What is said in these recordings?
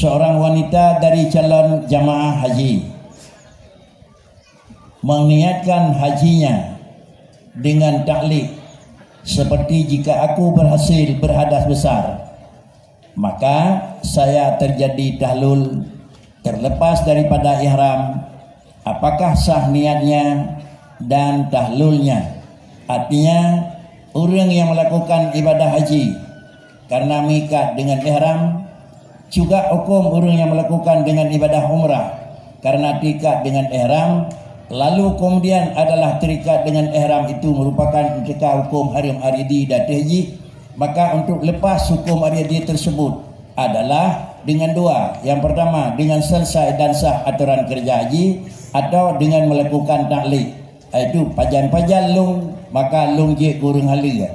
seorang wanita dari calon jamaah haji meniatkan hajinya dengan taklid, seperti jika aku berhasil berhadas besar, maka saya terjadi tahlul terlepas daripada ihram. Apakah sah niatnya dan tahlulnya? Artinya orang yang melakukan ibadah haji karena mikat dengan ihram, juga hukum orang yang melakukan dengan ibadah umrah karena terikat dengan ihram, lalu kemudian adalah terikat dengan ihram itu merupakan ketika hukum haram aridi dan haji, maka untuk lepas hukum aridi tersebut adalah dengan dua. Yang pertama, dengan selesai dan sah aturan kerja haji, atau dengan melakukan taklid, itu pajan-pajan lung, maka lung je kurang halil.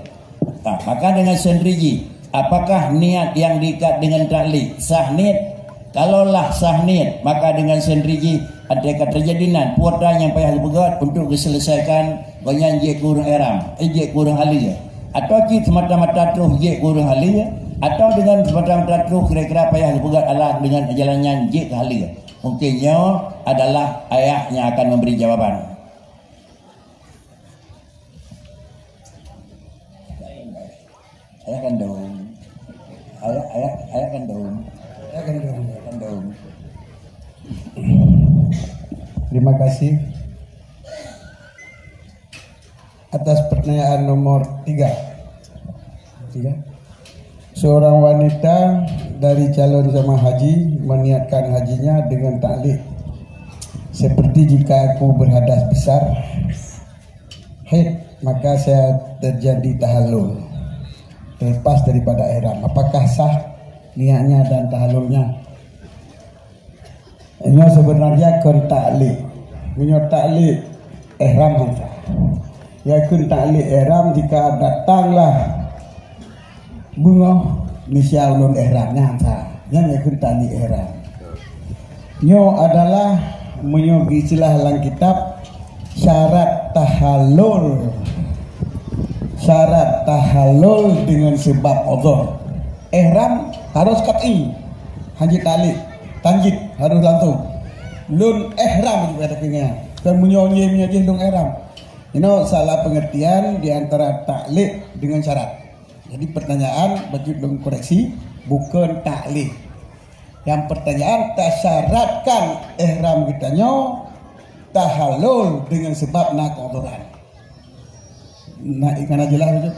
Maka dengan sendiri, apakah niat yang diikat dengan taklid sah niat? Kalaulah sah niat, maka dengan sendiri ada terjadinan puasa yang payah berbuat untuk diselesaikan banyak je kurang ihram, je kurang halil, atau je semata-mata terus je kurang halil, atau dengan semata-mata terus kira-kira payah berbuat adalah dengan jalannya je halil. Mungkinnya adalah ayah yang akan memberi jawaban. Ayah kan dong. Ayah kan dong. Terima kasih atas pertanyaan nomor 3. Seorang wanita dari calon jamaah haji meniatkan hajinya dengan taklid, seperti jika aku berhadas besar haid, maka saya terjadi tahallul terlepas daripada ihram. Apakah sah niatnya dan tahallulnya? Ini sebenarnya kun taklid, punya taklid ihram hantar. Ya kun taklid ihram jika datanglah bunga nisya ulun ihramnya hantar. Yang kun taklid ihram. Nyo adalah menyogi istilah dalam kitab syarat tahallul. Syarat tahallul dengan sebab udhur. Ihram harus qat'i. Haji taklid, tanjid harus langsung. Lun ihram juga ada kena. Dan menyogi lun ihram. Ini salah pengertian di antara taklid dengan syarat. Jadi pertanyaan bagi belum koreksi, bukan taklid. Yang pertanyaan tersyaratkan ihram kitanya tahallul dengan sebab nak kotoran. Nah, ikan jelas itu.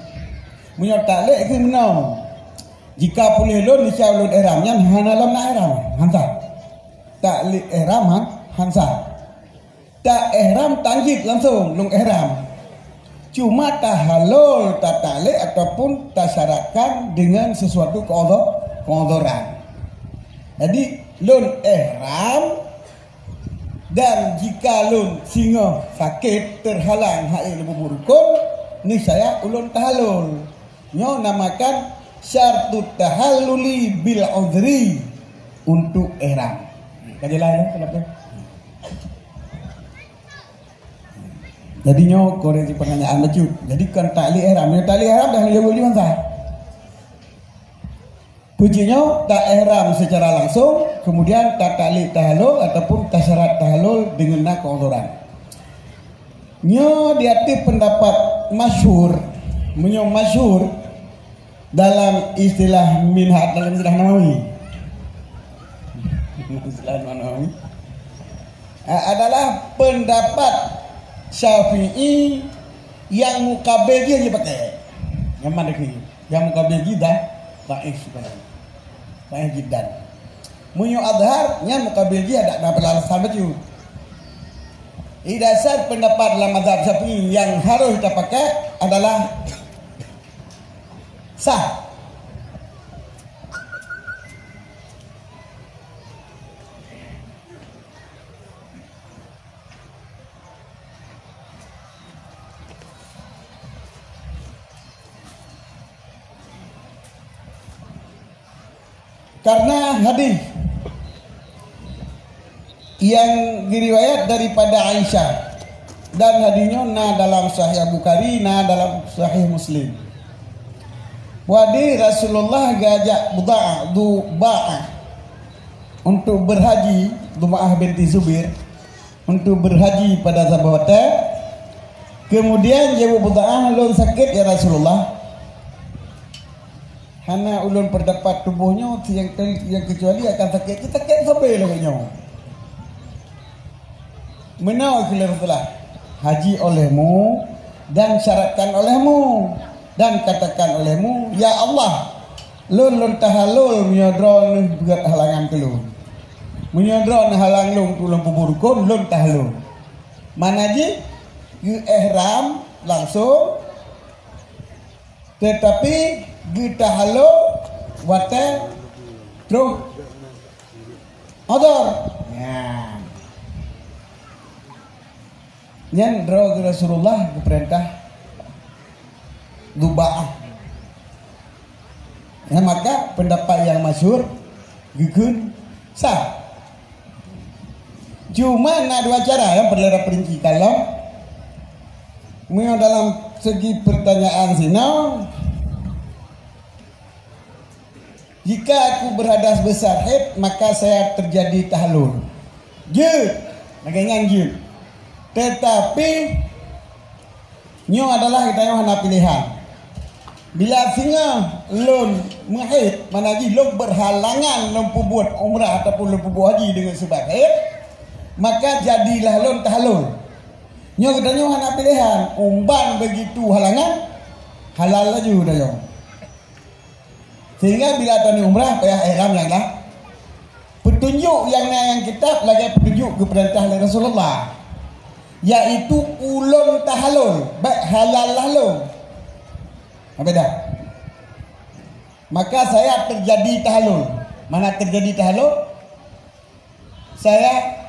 Punya taklid itu menau. Jika boleh lun nisya ulun ihramnya hanalam nak ihram hansa. Taklid ihram hansa. Tak ihram tanjid langsung lung ihram. Cuma tahallul taklid ataupun tersyaratkan dengan sesuatu keodoran. Jadi lun ihram, dan jika lun singa sakit terhalang hak lebih rukun, ni saya ulun tahallul. Nyo namakan syartut tahalluli bil udhri untuk ihram. Kajilah ya kenapa? Jadi nyo koreksi pertanyaan lucu. Jadi kan taklid ihram, taklid ihram dah lebih di mana? Pujinya tak ihram secara langsung, kemudian tak taklid tahallul ataupun tak syarat tahallul dengan nak keodoran. Nyo diati pendapat masyhur, masyhur dalam istilah minhaj, dalam istilah Nawawi. Istilah Nawawi adalah pendapat Syafi'i yang mukabil dia pakai. Yang mana ni? Yang mukabil dah baik sebenarnya. Baik jiddan. Munyo adharnya mukabil dia ada beralasan baju. Dasar pendapat dalam mazhab Syafi'i yang harus kita pakai adalah sah. Karena hadis yang diriwayat daripada Aisyah, dan hadisnya na dalam Sahih Bukhari, na dalam Sahih Muslim. Wadi Rasulullah gajak Duba'ah untuk berhaji, Dumaah binti Zubir untuk berhaji pada Sabawata. Kemudian dia berdoa, ulun sakit ya Rasulullah, hana ulun berdapat tubuhnya yang kecuali akan sakit sampai lagi. Menau Rasulullah, haji olehmu dan syaratkan olehmu dan katakan olehmu, ya Allah, lun tahalul menyodron berat halangan kelun, menyodron halang lung tulung puburukun lun tahalul. Mana ji ihram langsung, tetapi kita halo wate terus odor. Nyan Rasulullah perintah Dubaah. Ya, maka pendapat yang masyhur gugun sah. Cuma ada dua cara yang berlera perinci. Kalau dalam segi pertanyaan sini, jika aku berhadas besar haid, maka saya terjadi tahlul. Jud, makanya jud. Tetapi nyo adalah kita yang hana pilihan. Bila singa lon muhid, mana lagi lon berhalangan lon buat umrah ataupun lon buat haji dengan sebab haid, maka jadilah lon tahlul. Nyo kita nyo hana pilihan, umban begitu halangan halal laju dah yo. Sehingga bila tani umrah payah ihram yang lah. Petunjuk yang kitab lagi petunjuk ke perintah Rasulullah, yaitu ulun tahalul, baik halal lalu. Beda. Maka saya terjadi tahalul. Mana terjadi tahalul? Saya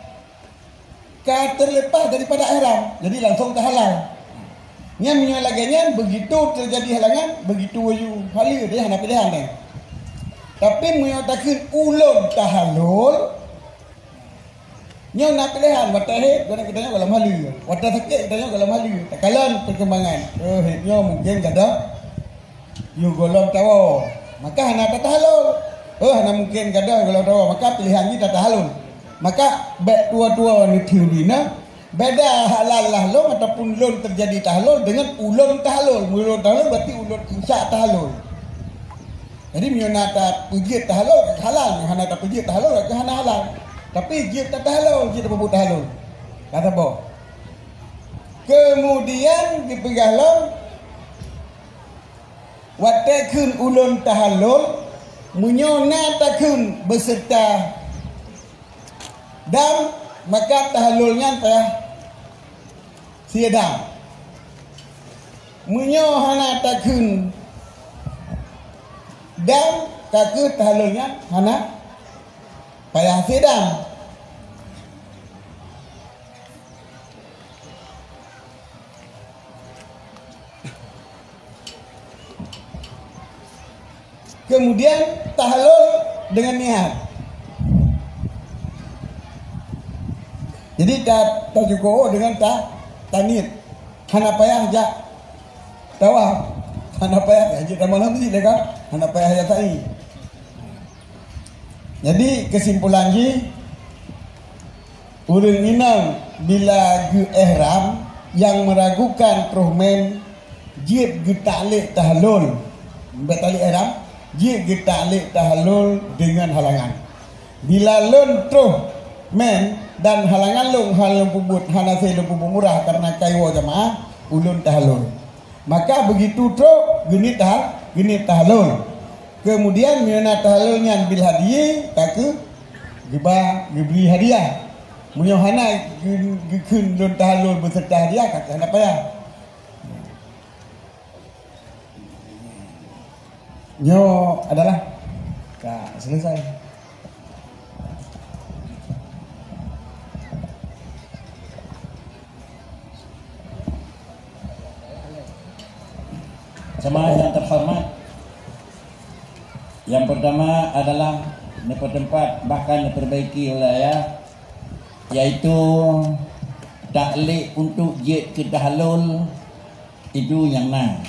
terlepas daripada ihram, jadi langsung tahalal. Nya menyalahkannya begitu terjadi halangan, begitu waju halal dia hana pilihan dia. Tapi menyatakan ulun tahalul, nya nak pilihan watahid orang kita nya dalam halal, watah sakit kita nya dalam halal. Takalan perkembangan. Nya mungkin kada you golong tawo, maka hana tahalul. Hana mungkin kada golong tawo, maka pilihan ni tahalul. Maka baik tua-tua ni teorina beda halal lahlung ataupun lun terjadi tahalul dengan ulun tahalul. Ulun tahalul berarti ulun insya tahalul. Jadi mionata puji tahalul halal, hana tak puji tahalul ke hana halal. Tapi jid tak tahalul, jid apa tahalul. Kata boh. Kemudian dipegalang watakun ulun tahalul menyonatakan beserta dan maka tahalulnya teh siadam menyohanatakan dan kaku tahalulnya hana payah siadam. Kemudian tahalul dengan niat. Jadi tak cukup dengan tanit. Hana payah aja tawaf. Hana payah aja malam ni dekat. Hana payah aja tai. Jadi kesimpulan ji urang inang bila ge ihram yang meragukan prohmen jid ge taklek tahlul. Betali ihram jid ge taklek tahlul dengan halangan. Bila lun truh men dan halangan lung halung pubut hana selung pubut murah karena kaiwa jamaah ulun tahalul, maka begitu truk geni tahalul. Kemudian miana tahalulnya bil hadiah tak gibah diberi hadiah munyohana gikun lun tahalul beserta hadiah kata apa ya nyo adalah selesai. Jemaah yang terhormat, yang pertama adalah tempat bahkan diperbaiki wilayah, yaitu taklek untuk jid ke tahalul itu yang nah.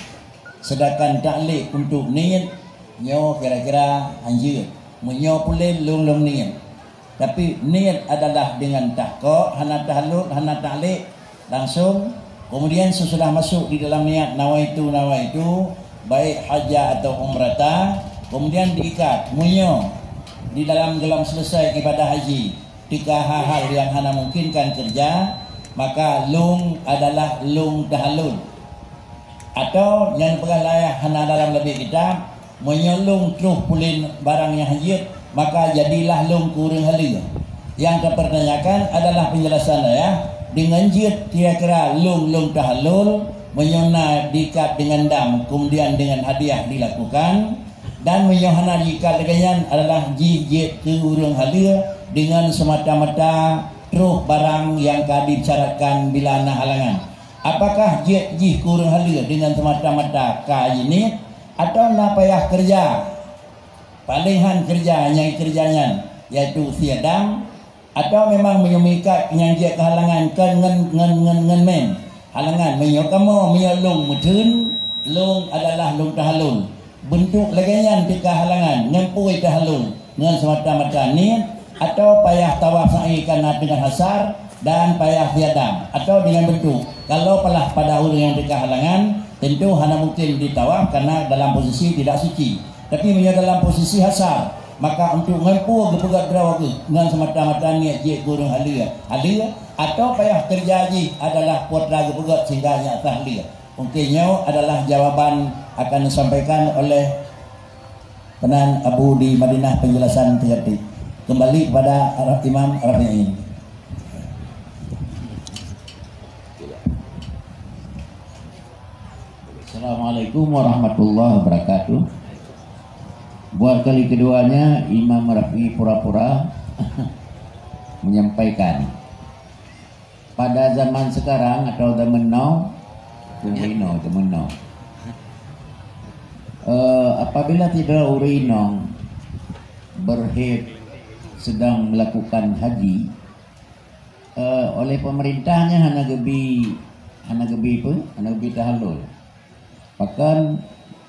Sedangkan taklek untuk niat nyo kira-kira anjir, menyo pulih lung niat. Tapi niat adalah dengan tahqiq, hana tahallul, hana ta'liq langsung. Kemudian sesudah masuk di dalam niat nawaitu baik haja atau umrata, kemudian diikat munyo di dalam gelam selesai ibadah haji. Tiga hal yang hana mungkinkan kerja, maka lung adalah lung tahallul. Atau yang pengalaya hana dalam lebih kitab menyolong terus pulin barang yang hajit, maka jadilah lung kurang halia. Yang terpertanyakan adalah penjelasan ya, dengan jid kira-kira lung tahallul menyona diikat dengan dam, kemudian dengan hadiah dilakukan, dan menyohana diikat dengan adalah jid kurang halia dengan semata-mata terus barang yang dibicarakan bila nak halangan. Apakah jid kurang halia dengan semata-mata ini, atau nak payah kerja palingan kerja yang kerjanya yaitu siadam, atau memang menyumikat yang dia kehalangan ngen men halangan menyokamo menyolong mutun long adalah long tahallul bentuk lagian tika halangan ngempui tahallul dengan semata-mata niat, atau payah tawaf sa'i karena dengan hasar dan payah siadam, atau dengan bentuk kalau pelah pada orang yang tika halangan tentu hanya mungkin ditawaf karena dalam posisi tidak suci, tapi menjadi dalam posisi hasar, maka untuk ngempu gepegat derawa dengan semata-mata niat je kurang halia, atau payah kerja je adalah putra gepegat sehingga nya tahlia. Mungkinnya adalah jawaban akan disampaikan oleh Penan Abu di Madinah penjelasan terjadi. Kembali kepada Imam Rafi'i. Assalamualaikum warahmatullahi wabarakatuh. Buat kali keduanya Imam Rafi'i pura-pura menyampaikan pada zaman sekarang atau zaman now, apabila tidak urinong berhead sedang melakukan haji, oleh pemerintahnya hana gebi tahallul. Bahkan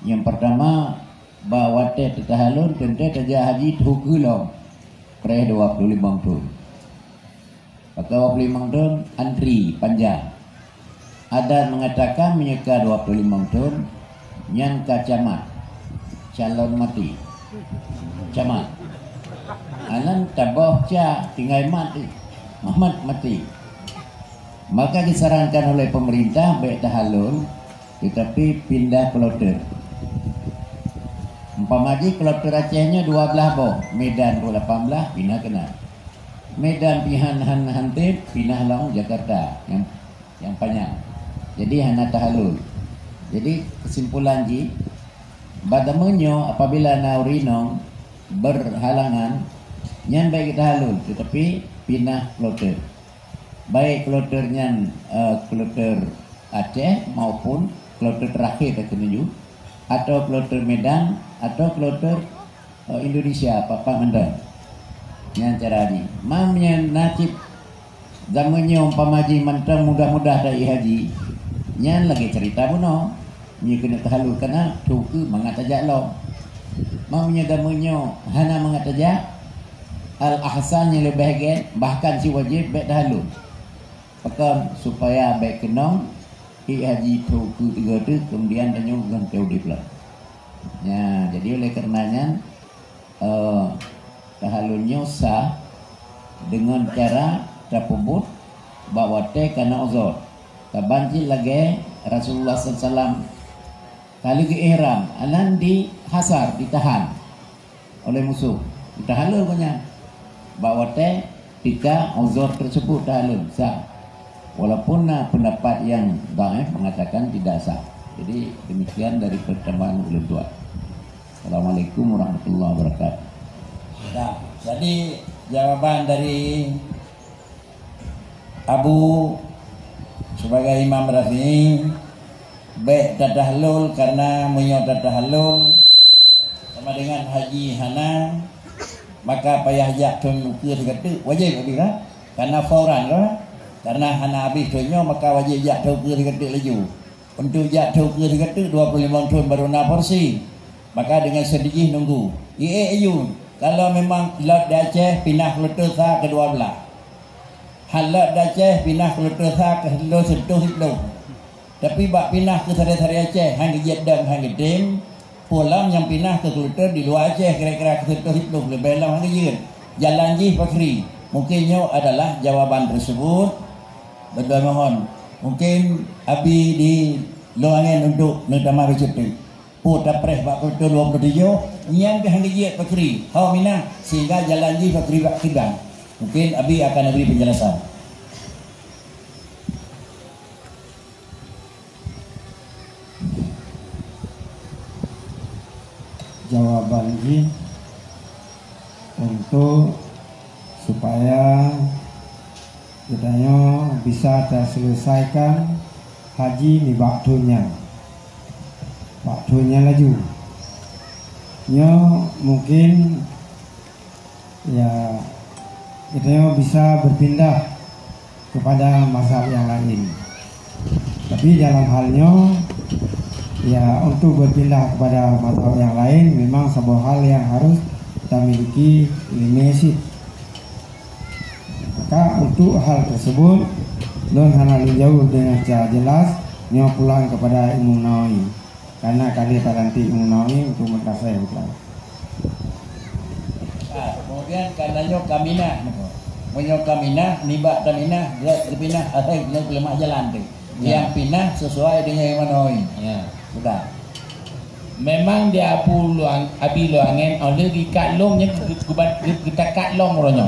yang pertama bawa teh tahallul tentu saja haji tuhkulong pre 25 tahun. Maka 25 tahun antri panjang. Ada mengatakan menyeka 25 tahun yang camat calon mati camat anan taboh ca tinggal mati Muhammad mati, maka disarankan oleh pemerintah baik tahallul tetapi pindah kloter. Umpamaji kloter Acehnya 12 boh, Medan 18 pindah kena Medan pihan hantip pindah laung Jakarta yang panjang. Jadi hana tahallul. Jadi kesimpulan ji badamunyo apabila naurinong berhalangan nyan baik tahallul tetapi pindah kloter. Baik kloternya kloter Aceh maupun kloter terakhir ke menuju, atau kloter Medan atau kloter Indonesia Papa Mandang. Yang cara ni mamnya nasib zamannya umpamaji mentang mudah-mudah dari haji nyan lagi cerita buno ni kena tahallul kena tuku mangatajak lo mamnya zamannya hana mangatajak al ahsan yang lebih baik bahkan si wajib baik tahallul pakai supaya baik kenong haji tuku 3 tu kemudian tanya ganti udip lah ya. Jadi oleh karenanya tahallulnya sah dengan cara terpubut bawa teh karena uzur tabanji lagi Rasulullah SAW kali ke ihram alan di hasar ditahan oleh musuh tahallul punya bawa teh ketika uzur tersebut tahallul sah, walaupun pendapat yang dhaif mengatakan tidak sah. Jadi demikian dari pertemuan ulun tua. Assalamualaikum warahmatullahi wabarakatuh. Nah, jadi jawaban dari Abu sebagai Imam Rafi'i baik tatahallul karena menyo tatahallul sama dengan haji hana, maka payah jak tun ukir kata wajib bila karena fauran lah, karena hana habis tunyo maka wajib jak tun ukir kata laju. Untuk jak tun ukir kata 25 tahun baru na porsi, maka dengan sedikit nunggu. Ayu Kalau memang lot di Aceh pindah Kelutu Sa kedua belah. Lot di Aceh pindah Kelutu Sa ke Helo Sentuh Hidung. Tapi bak pindah ke Sari Aceh hang jedam hang gedem. Pulang yang pindah ke Kelutu di luar Aceh kira-kira ke Sentuh Hidung lebih lama hang jeun. Jalan Ji Fakri. Mungkinnya adalah jawaban tersebut. Berdoa mohon. Mungkin abi di luangan untuk nedamah recepti. Putra preh bak Kelutu 27 yang kehandijiat Fakri hau minah sehingga jalan Ji Fakri bak kidang. Mungkin abi akan beri penjelasan. Jawaban Ji untuk supaya kitanya bisa terselesaikan haji di waktunya laju nya mungkin ya kita bisa berpindah kepada mazhab yang lain, tapi dalam halnya ya untuk berpindah kepada mazhab yang lain memang sebuah hal yang harus kita miliki ilmu. Maka untuk hal tersebut non hana jauh dengan secara jelas nyo pulang kepada Imam Nawawi karena kali talanti Imam Nawawi untuk mentasai pulang. Kemudian karenanya kaminah menyo kaminah nibak kaminah dia pindah atau yang lemah jalan tu. Yang pindah sesuai dengan Imam Nawawi. Ya. Sudah. Memang dia abi luangan oleh gikat long nya kita kat long ronyo.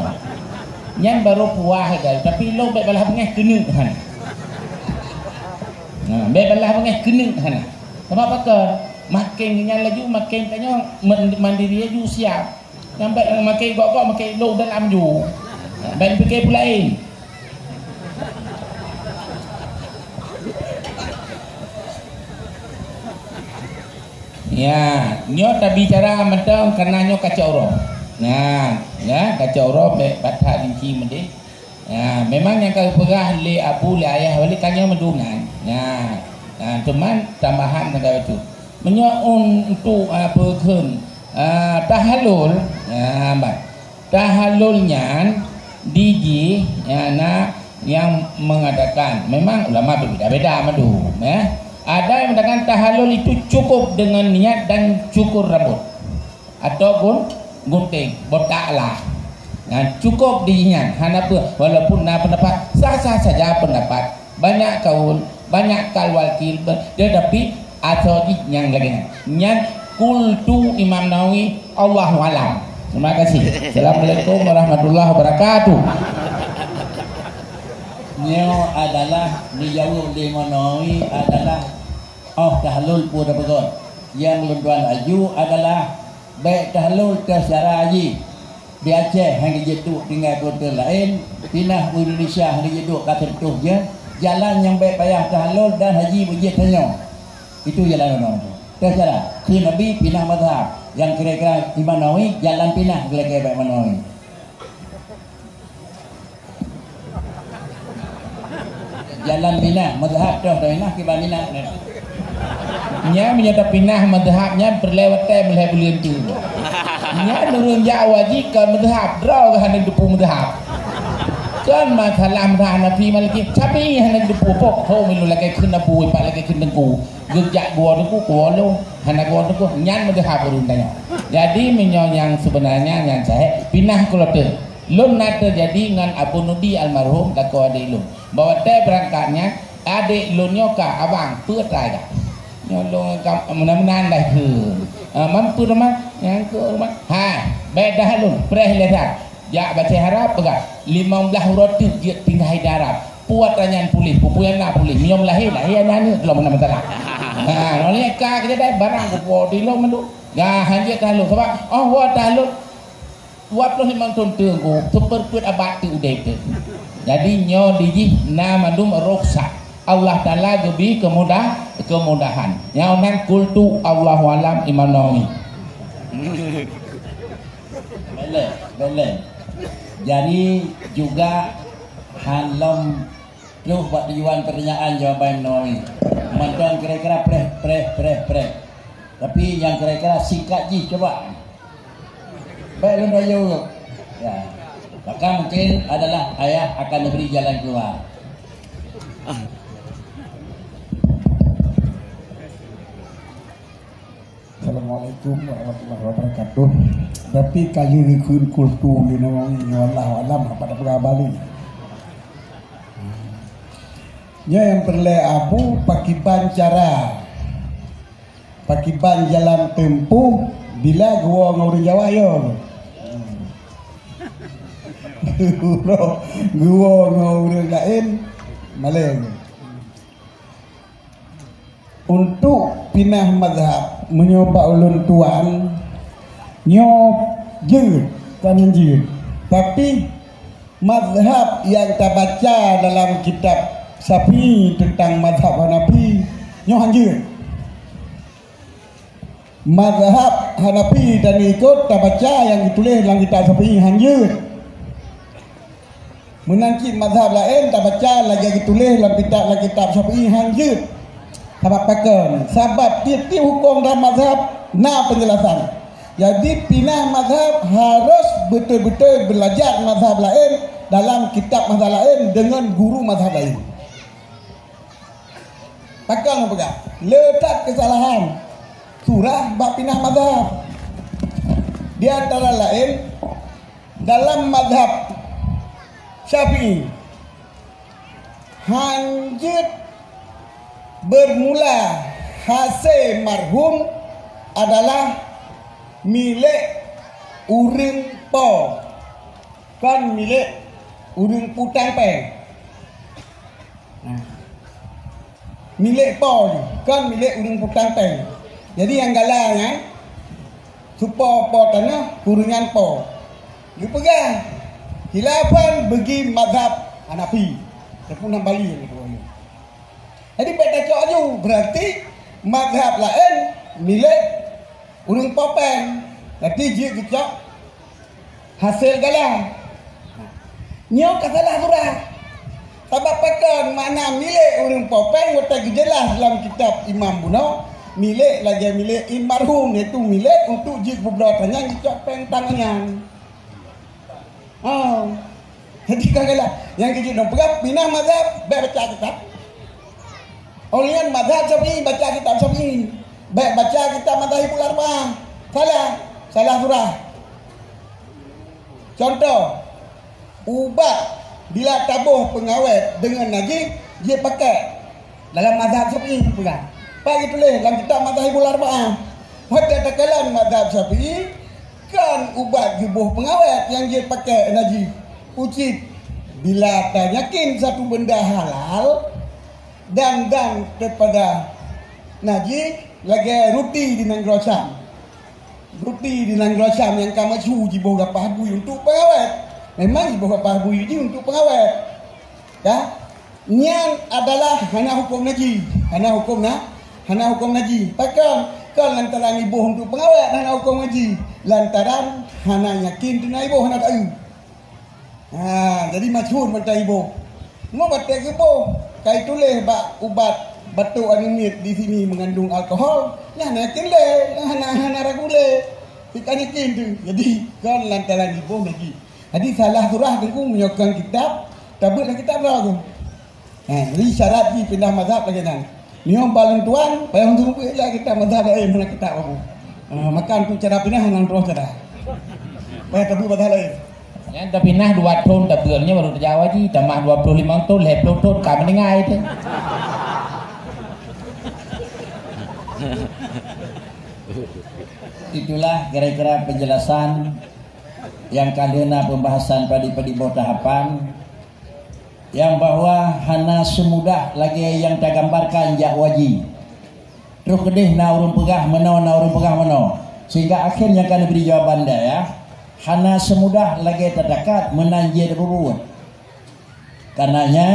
Nyan baru puah dah tapi long baik balah pengeh kena han. Nah, baik balah pengeh kena han. Sebab apa? Makin nyan laju makin tanya mandiri ju siap. Yang baik makin gok-gok makin long dalam ju. Baik fikir pula lain. Ya, nyo tak bicara mentang karena nyo kacau roh. Nah, ya kacau roh batak dinci mende. Ya, memang yang kau pegah le abu le ayah balik kanyo mendungan. Ya, nah, cuman tambahan negara itu. Menyo untuk apa kun tahalul, ya, mbak. Tahalulnya diji ya nak yang mengadakan. Memang ulama berbeda-beda madu, ya. Ada yang mengatakan tahallul itu cukup dengan niat dan cukur rambut ataupun gunting botaklah. Nah, cukup diingat. Hanapa walaupun pendapat sah-sah saja pendapat banyak kaul banyak kalwalkil tetapi atau yang lagi nyan kultu Imam Nawawi Allahu alam. Terima kasih. Assalamualaikum warahmatullahi wabarakatuh. Nyo adalah dijauh di Nawawi adalah tahlul pura begon. Yang lunduan aju adalah baik tahlul secara haji di Aceh hang jeduk tinggal kota lain pindah Indonesia hang jeduk kata tuh je jalan yang baik payah tahlul dan haji berjet hanya itu jalan Nawawi. Secara ke Nabi pindah mazhab yang kira-kira Imam Nawawi jalan pindah kira-kira baik Nawawi. Jalan pindah mazhab dah pindah ke pindah Nya menyata pindah madhabnya berlewatan meleh bulan tu. Nya nurun Jawa jika madhab draw ke hana depu madhab. Kan masalah madhab Hanafi Maliki tapi hana depu pok ho milu lagi kena bui pak lagi kena ku. Gejak gua tu gua lo hana gua tu nyan madhab urun tanya. Jadi menyo yang sebenarnya yang saya pindah Kelutu. Lum nak terjadi dengan Abu Nudi almarhum dako adik lum. Bawa teh berangkatnya adik lumnya ka abang putai dah. Nyolong mudah-mudahan dah ke mampu rumah yang ke rumah beda lun preh lehat ya baca harap pegang 15 huruf tu dia tinggal darab puat tanyaan polis pupuyan nak polis miom lahir lahir nani kalau mana mentara oleh ka kita dah barang ko di lo mendu ya hanya tahlul sebab wa tahlul 25 tahun tunggu seperti abad tu udah tu jadi nyo diji nama dum roksa Allah Ta'ala lebih kemudahan. Yang orang kultu Allahu alam Imam Nawawi. Boleh. Jadi juga halam lu buat tujuan pertanyaan jawaban Nawawi. Mantan kira-kira preh. Tapi yang kira-kira singkat je coba. Baik Lun Raya ya. Maka mungkin adalah ayah akan beri jalan keluar. Assalamualaikum warahmatullahi wabarakatuh. Tapi kayu ni kultur ni nawang wallahu alam pada Bali. Yang perle abu pakiban cara. Pakiban jalan tempuh bila gua ngurus Jawa yo. Gua ngurus lain Malay. Untuk pindah mazhab menyoba ulun tuan nyop jud kan jud, tapi mazhab yang kita baca dalam kitab Syafi'i tentang mazhab Hanafi nyo hanjur. Mazhab Hanafi dan ikut kita baca yang ditulis dalam kitab Syafi'i hanjur. Menangkit mazhab lain kita baca lagi ditulis dalam kitab Syafi'i hanjur. Sebab tiap-tiap hukum dalam mazhab na penjelasan. Jadi pindah mazhab harus betul-betul belajar mazhab lain dalam kitab mazhab lain dengan guru mazhab lain. Takkan pegang. Letak kesalahan surah bab pindah mazhab. Di antara lain dalam mazhab Syafi'i hanjut bermula hasil marhum adalah milik urang po, kan milik urang putang peng. Milik po kan milik urang putang peng. Jadi yang galanya supo po tanah kurungan po. Dia pegang khilafan bagi mazhab Hanafi. Terpunang Bali ni tu. Jadi beda cok berarti mazhab lain milik urang popeng. Nanti dia cok hasil galah. Nyo kasalah surah. Sebab pekan mana milik urang popeng wata jelas dalam kitab Imam Buno, milik lagi milik marhum iaitu milik untuk jik beberapa yang cok peng tangan. Oh. Jadi kagalah yang kita dong pegang pindah mazhab baca kitab. Olian mazhab Syafi'i baca kitab Syafi'i. Baik baca kitab Madzhabul Arba'ah. Salah surah. Contoh, ubat bila tabuh pengawet dengan najis dia pakai dalam mazhab Syafi'i pegang. Pagi tulis dalam kitab Madzhabul Arba'ah. Pada takalan mazhab Syafi'i kan ubat jubuh pengawet yang dia pakai najis. Ucit bila tak yakin satu benda halal dan daripada najis lagi roti di Nangrosam. Roti di Nangrosam yang kamu cuci bawa gapah bui untuk pengawet. Memang bawa gapah bui ini untuk pengawet. Ya. Nian adalah hana hukum najis. Hana hukum najis. Pakai kan lantaran ibu untuk pengawet hana hukum najis. Lantaran hana yakin tu ibu hana tahu. Jadi masyhur macam ibu. Mau batik ibu. Kai tulis bak ubat batuk anemit di sini mengandung alkohol. Ya yakin le, hana ragu le. Ikan yakin tu. Jadi kan lantaran ibu lagi. Jadi salah surah tu menyokong kitab, tabutlah kitab dah tu. Jadi syarat di pindah mazhab lagi nang. Niom paling tuan, payah untuk lah kita mazhab lain mana kitab apa. Makan tu cara pindah nang terus cara. Payah tabut mazhab lain. Yang dah pindah 2 tahun dah beulnya baru terjawab ji, tambah 25 tahun 20 tahun kami dengar itu. Itulah kira-kira penjelasan yang kalena pembahasan pada tahapan yang bahwa hana semudah lagi yang tergambarkan jak waji. Terus kedih na urun pegah meno, sehingga akhirnya kan beri jawaban dah ya. Hana semudah lagi terdekat menanjir berbuat. Karenanya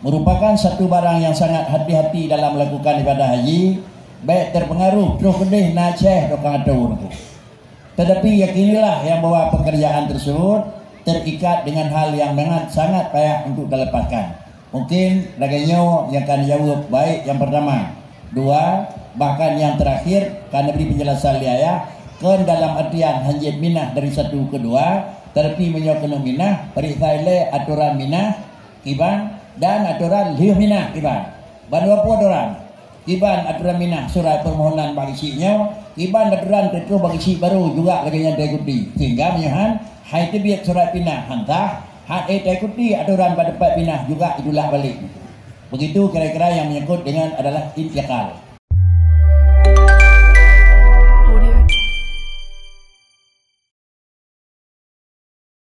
merupakan satu barang yang sangat hati-hati dalam melakukan ibadah haji, baik terpengaruh terus kedih naceh dokang atur. Tetapi yakinilah yang bahwa pekerjaan tersebut terikat dengan hal yang sangat payah untuk dilepaskan. Mungkin laganya yang akan jawab baik yang pertama, dua, bahkan yang terakhir karena beri penjelasan dia ya, kan dalam artian hanya minah dari satu ke dua, tapi menyo kena minah periksaile aturan minah kiban dan aturan liu minah kiban. Bandu apa aturan? Kiban aturan minah surat permohonan bagi sinya, kiban aturan itu bagi si baru juga lagi yang diikuti. Sehingga menyohan hai tebiat surat pinah hantah, hai diikuti aturan pada dapat pinah juga itulah balik. Begitu kira-kira yang menyangkut dengan adalah intikal.